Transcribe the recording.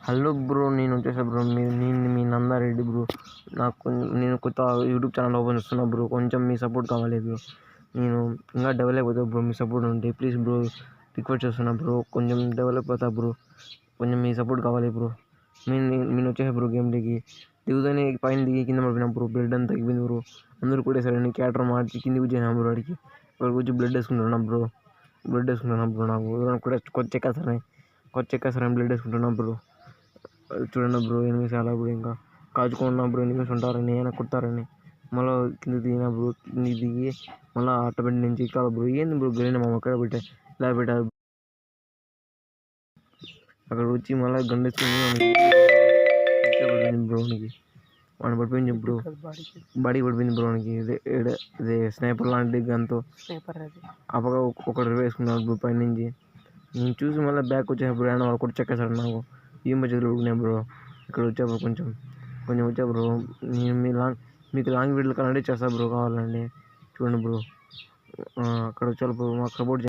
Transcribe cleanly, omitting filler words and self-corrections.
Hello bro, నేను వచ్చేసా bro. నేను మీ నందారెడ్డి బ్రో. నేను కొత్త యూట్యూబ్ ఛానల్ ఓపెన్ చేస్తున్నా బ్రో. కొంచెం మీ సపోర్ట్ కావాలి బ్రో. నేను ఇంకా డెవలప్ అవుతా బ్రో. మీ సపోర్ట్ ఉంటే ప్లీజ్ బ్రో, రిక్వెస్ట్ చేస్తున్నా బ్రో. కొంచెం డెవలప్ అవుతా బ్రో. కొంచెం మీ సపోర్ట్ కావాలి బ్రో. నేను వచ్చేసా బ్రో. గేమ్లోకి దిగుతానే పైన దిగి కింద పడిపోయినా బ్రో. బ్లడ్ అంతా తగ్గిపోయింది బ్రో. అందరూ కూడా సరే క్యారెక్టర్ మార్చి కిందికి వచ్చేసాను బ్రో. ఇక్కడికి వచ్చి బ్లడ్ వేసుకుంటున్నా బ్రో. నాకు కూడా కొత్త చెక్కేస్తారని బ్లడ్ వేసుకుంటున్నా బ్రో. చూడండి బ్రో, ఎనిమిది చాలా బ్రో. ఇంకా కాచుకున్నా బ్రో. ఎనిమిది ఉంటారని ఆయన కుడతారని మళ్ళీ కింద దిగినా బ్రో. కింద దిగి మళ్ళీ అట్టబెట్టి నుంచి ఇక్కడ బ్రో. ఏంది బ్రో గ్రైండ్ మా అక్కడ ఇలా పెట్టారు. అక్కడ వచ్చి మళ్ళీ గండేసుకుని బ్రోనికి వాడిని పడిపోయింది బ్రో. బాడీ పడిపోయింది బ్రోనికి. ఇదే స్నైపర్ లాంటి గన్తో అప్పగా ఒకటి వేసుకున్నాడు బ్రో పైనుంచి. నేను చూసి మళ్ళీ బ్యాక్ వచ్చే బ్రో. ఆయన వాళ్ళు కూడా చెక్కేశాడు నాకు. ఏం చేతులు ఉడుకున్నాయి బ్రో. ఇక్కడ వచ్చా బ్రో. కొంచెం వచ్చా బ్రో. నేను మీకు లాంగ్ వీడియోలు కావాలంటే చేస్తా బ్రో. కావాలండి చూడండి బ్రో. అక్కడ వచ్చా బ్రో. మాకు సపోర్ట్